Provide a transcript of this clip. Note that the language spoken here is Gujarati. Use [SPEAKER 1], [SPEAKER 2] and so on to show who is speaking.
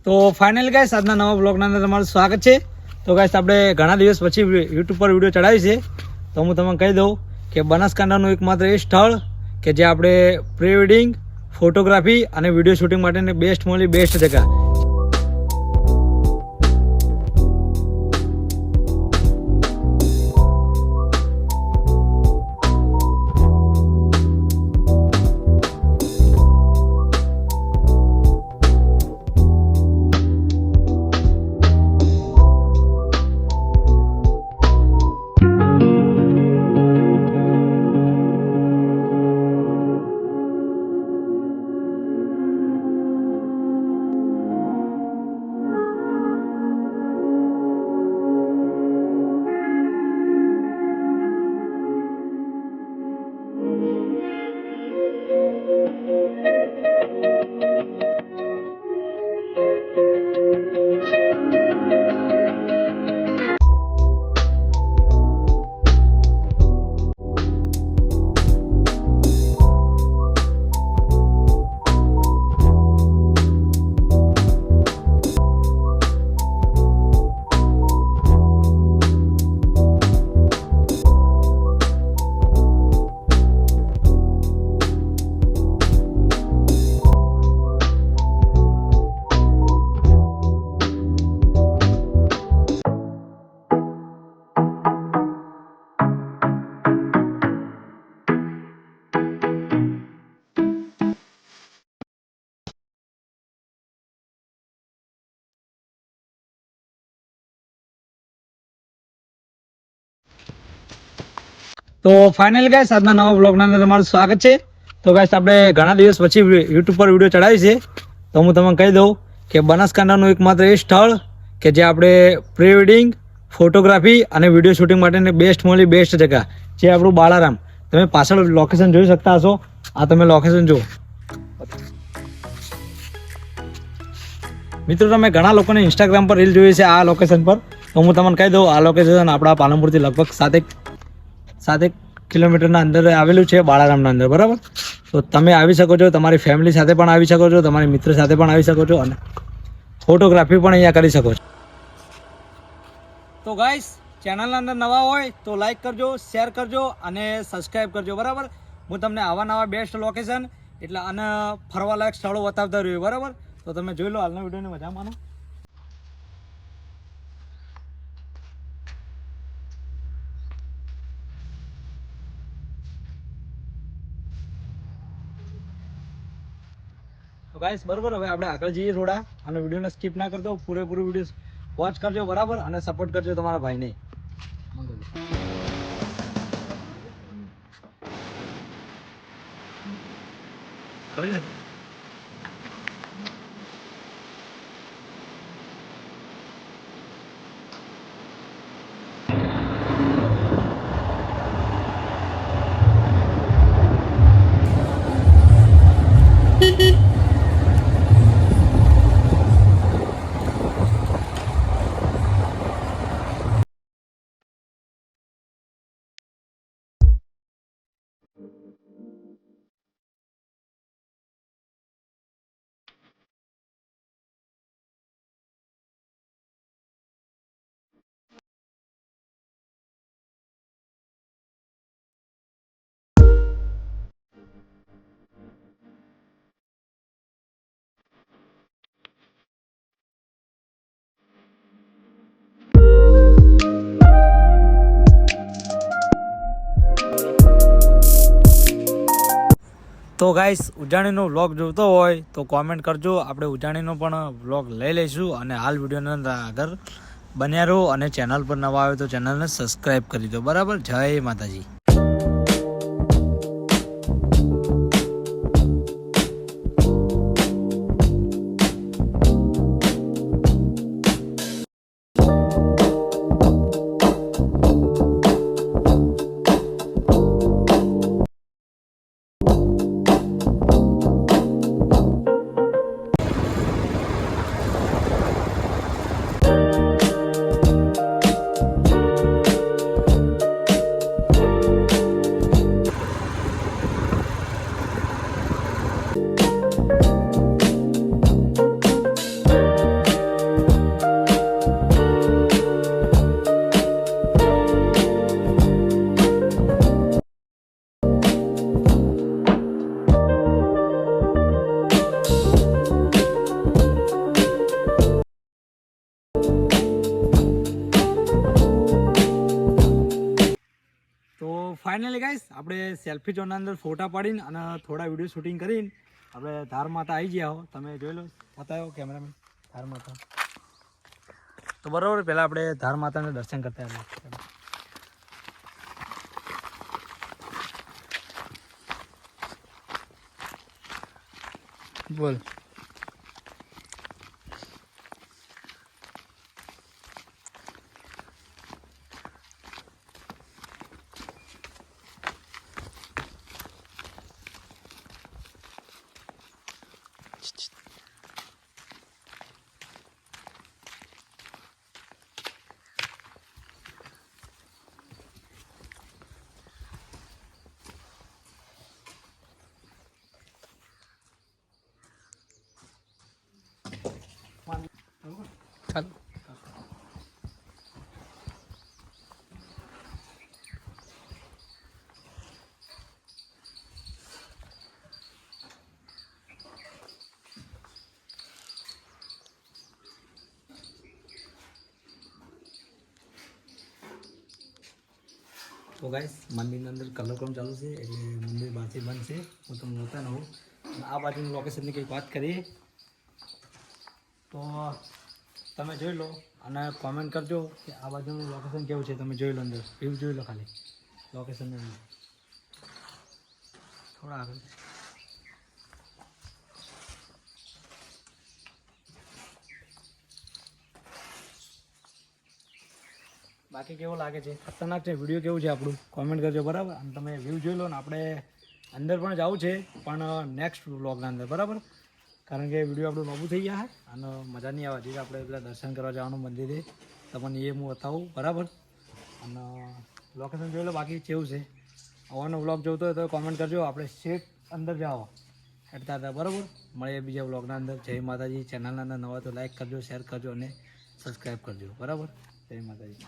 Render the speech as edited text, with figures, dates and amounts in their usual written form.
[SPEAKER 1] તો ફાઇનલ ગાઈસ આજના નવા બ્લોગના અંદર તમારું સ્વાગત છે. તો ગાઈસ આપણે ઘણા દિવસ પછી યુટ્યુબ પર વિડીયો ચડાવી છે. તો હું તમને કહી દઉં કે બનાસકાંઠાનું એકમાત્ર એ સ્થળ કે જે આપણે પ્રી વેડિંગ ફોટોગ્રાફી અને વિડીયો શૂટિંગ માટેની બેસ્ટ જગ્યા. તો ફાઇનલ ગાઈસ આજના નવા બ્લોગના અંદર તમારું સ્વાગત છે. તો ગાઈસ આપણે ઘણા દિવસ પછી યુટ્યુબ પર વિડીયો ચડાવી છે. તો હું તમને કહી દઉં કે બનાસકાંઠાનું એકમાત્ર એ સ્થળ કે જે આપણે પ્રી વેડિંગ ફોટોગ્રાફી અને વિડીયો શૂટિંગ માટેની બેસ્ટ જગ્યા જે આપણું બાળારામ. તમે પાછળ લોકેશન જોઈ શકતા હશો. આ તમે લોકેશન જુઓ મિત્રો. તમે ઘણા લોકોને ઇન્સ્ટાગ્રામ પર રીલ જોઈ છે આ લોકેશન પર. તો હું તમને કહી દઉં આ લોકેશન આપણા પાલનપુરથી લગભગ 7 કિલોમીટરના અંદર આવેલું છે બાળારામના અંદર, બરાબર. તો તમે આવી શકો છો, તમારી ફેમિલી સાથે પણ આવી શકો છો, તમારી મિત્ર સાથે પણ આવી શકો છો અને ફોટોગ્રાફી પણ અહીંયા કરી શકો છો. તો ગાઈસ ચેનલના અંદર નવા હોય તો લાઈક કરજો, શેર કરજો અને સબસ્ક્રાઈબ કરજો, બરાબર. હું તમને આવા નવા બેસ્ટ લોકેશન એટલે અને ફરવાલાયક સ્થળો બતાવતા રહ્યું, બરાબર. તો તમે જોઈ લો હાલના વિડીયોની મજા માનો. તો ગાઈસ બરોબર, હવે આપણે આગળ જઈએ થોડા અને વિડીયોને સ્કીપ ના કરતો, પૂરેપૂરું વિડીયો વોચ કરજો, બરાબર, અને સપોર્ટ કરજો તમારા ભાઈને. તો ગાઈસ ઉજાણીનો વ્લોગ જોતો હોય તો કોમેન્ટ કરજો, આપણે ઉજાણીનો પણ વ્લોગ લઈ લઈશું. અને હાલ વિડીયોની અંદર આગળ બન્યા રહો અને ચેનલ પર નવા આવે તો ચેનલને સબસ્ક્રાઈબ કરી દો, બરાબર. જય માતાજી. ફાઇનલી ગાઈસ આપણે સેલ્ફી ઝોનના અંદર ફોટા પાડીને અને થોડા વિડીયો શૂટિંગ કરીને આપણે ધાર માતા આવી ગયા હો. તમે જોઈ લો, બતાવો કેમેરામેન ધાર માતા. તો બરાબર, પહેલાં આપણે ધાર માતાને દર્શન કરતા આવ્યા. બોલ. ચાલો. તો ગાઈસ મંદિરની અંદર કલર કામ ચાલુ છે એટલે મંદિર બહારથી બંધ છે. હું તમને જોતા ન હોઉં. આ બાજુનું લોકેશનની કંઈક વાત કરીએ તો તમે જોઈ લો અને કોમેન્ટ કરજો કે આ બાજુનું લોકેશન કેવું છે. તમે જોઈ લો, અંદર વ્યૂ જોઈ લો, ખાલી લોકેશનની અંદર થોડા આગળ. બાકી કેવો લાગે છે, ખતરનાક છે, વિડીયો કેવું છે આપણું, કોમેન્ટ કરજો બરાબર. અને તમે વ્યૂ જોઈ લો ને. આપણે અંદર પણ જવું છે પણ નેક્સ્ટ વ્લોગના અંદર બરાબર, કારણ કે વિડીયો આપણું લાંબુ થઈ ગયા છે અને મજા નહીં આવે. હજી આપણે પેલા દર્શન કરવા જવાનું મંદિરે, તમને એ હું બતાવું બરાબર. અને લોકેશન જોઈ લો બાકી કેવું છે. આવવાનો વ્લોગ જોતો હોય તો કોમેન્ટ કરજો. આપણે સીટ અંદર જાઓ હેઠતા હતા બરાબર. મળીએ બીજા વ્લોગના અંદર. જય માતાજી. ચેનલના અંદર નવા તો લાઈક કરજો, શેર કરજો અને સબસ્ક્રાઈબ કરજો બરાબર. જય માતાજી.